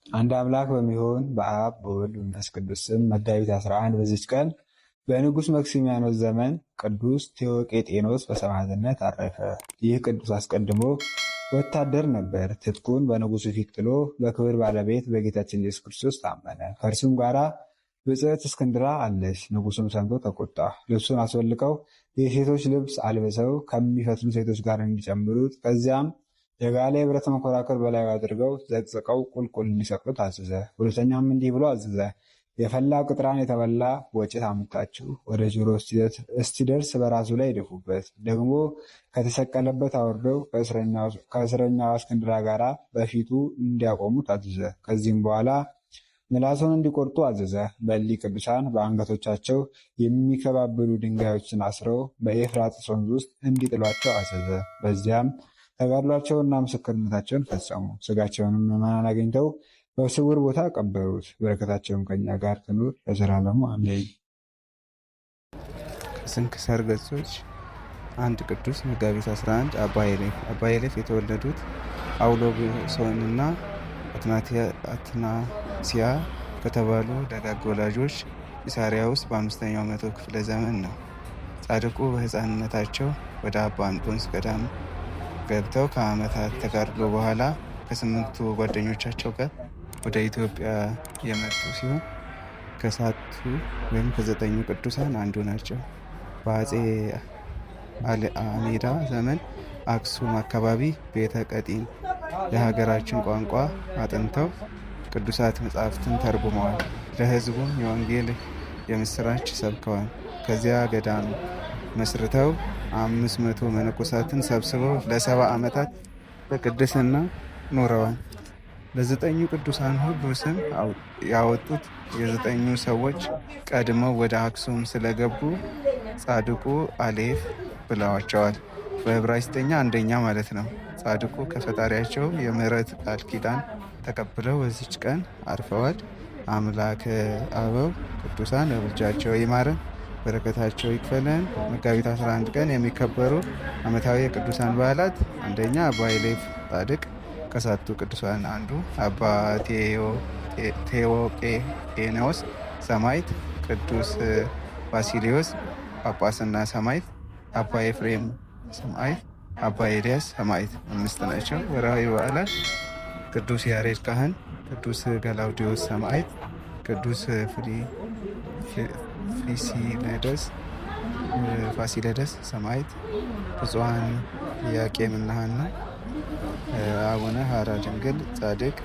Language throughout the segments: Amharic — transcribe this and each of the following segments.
አንድ አምላክ በሚሆን በአብ በወልድ በመንፈስ ቅዱስ ስም መጋቢት 11 በዚች ቀን በንጉሥ መክሲሚያኖስ ዘመን ቅዱስ ቴዎቄጤኖስ በሰማዕትነት አረፈ። ይህ ቅዱስ አስቀድሞ ወታደር ነበር። ትጥቁን በንጉሱ ፊት ጥሎ በክብር ባለቤት በጌታችን ኢየሱስ ክርስቶስ ታመነ። ከእርሱም ጋራ ብጽዕት እስክንድራ አለች። ንጉሱም ሰምቶ ተቆጣ። ልብሱን አስወልቀው የሴቶች ልብስ አልብሰው ከሚፈትሉ ሴቶች ጋር እንዲጨምሩት፣ ከዚያም የጋለ የብረት መንኮራኩር በላዩ አድርገው ዘቅዝቀው ቁልቁል እንዲሰቅሉት አዘዘ። ሁለተኛም እንዲህ ብሎ አዘዘ። የፈላ ቅጥራን የተበላ ወጭት አምጥታችሁ ወደ ጆሮ እስቲደርስ በራሱ ላይ ይደፉበት። ደግሞ ከተሰቀለበት አውርደው ከእስረኛው እስክንድራ ጋር በፊቱ እንዲያቆሙት አዘዘ። ከዚህም በኋላ ምላሱን እንዲቆርጡ አዘዘ። በሊ ቅዱሳን በአንገቶቻቸው የሚከባብሉ ድንጋዮችን አስረው በኤፍራጥስ ወንዝ ውስጥ እንዲጥሏቸው አዘዘ። በዚያም ተጋድሏቸውና ምስክርነታቸውን ፈጸሙ። ስጋቸውንም ምዕመናን አግኝተው በስውር ቦታ ቀበሩት። በረከታቸውም ከኛ ጋር ትኑር ለዘላለሙ አሜን። ከስንክሳር ገጾች አንድ ቅዱስ መጋቢት 11 አባ ሄሌፍ የተወለዱት አውሎጎሶንና አትናሲያ ከተባሉ ደጋግ ወላጆች ኢሳሪያ ውስጥ በ5ኛው መቶ ክፍለ ዘመን ነው። ጻድቁ በሕፃንነታቸው ወደ አባ አንጦንስ ገዳም ገብተው ከዓመታት ተጋድሎ በኋላ ከ8ቱ ጓደኞቻቸው ጋር ወደ ኢትዮጵያ የመጡ ሲሆን ከ9 ቅዱሳን አንዱ ናቸው። በአፄ አልአሜዳ ዘመን አክሱም አካባቢ ቤተ ቀጢን የሀገራችን ቋንቋ አጥንተው ቅዱሳት መጻሕፍትን ተርጉመዋል። ለሕዝቡም የወንጌል የምስራች ሰብከዋል። ከዚያ ገዳም መስርተው 500 መነኮሳትን ሰብስበው ለ70 ዓመታት በቅድስና ኖረዋል። ለ9 ቅዱሳን ሁሉ ስም ያወጡት የ9 ሰዎች ቀድመው ወደ አክሱም ስለገቡ ጻድቁ አሌፍ ብለዋቸዋል። በዕብራይስጥኛ አንደኛ ማለት ነው። ጻድቁ ከፈጣሪያቸው የምሕረት ቃል ኪዳን ተቀብለው በዚች ቀን አርፈዋል። አምላከ አበው ቅዱሳን በምልጃቸው ይማረን፣ በረከታቸው ይክፈለን። መጋቢት 11 ቀን የሚከበሩ ዓመታዊ የቅዱሳን በዓላት፣ አንደኛ አባ ሄሌፍ ጻድቅ ከ9ቱ ቅዱሳን አንዱ፣ አባ ቴዎቄጤኖስ ሰማዕት፣ ቅዱስ ባሲሊዮስ ጳጳስና ሰማዕት፣ አባ ኤፍሬም ሰማዕት፣ አባ ኤልያስ ሰማዕት 5 ናቸው። ወርሃዊ በዓላት ቅዱስ ያሬድ ካህን፣ ቅዱስ ገላውዲዮስ ሰማዕት፣ ቅዱስ ፋሲለደስ ሰማዕት፣ ብፁዓን ኢያቄምና ሐና፣ አቡነ ሐራ ድንግል ጻድቅ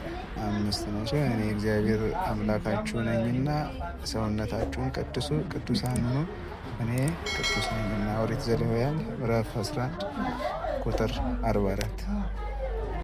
5 ናቸው። እኔ እግዚአብሔር አምላካችሁ ነኝና ሰውነታችሁን ቀድሱ፣ ቅዱሳን ሁኑ፣ እኔ ቅዱስ ነኝና። ኦሪት ዘሌዋውያን ምዕራፍ 11 ቁጥር 44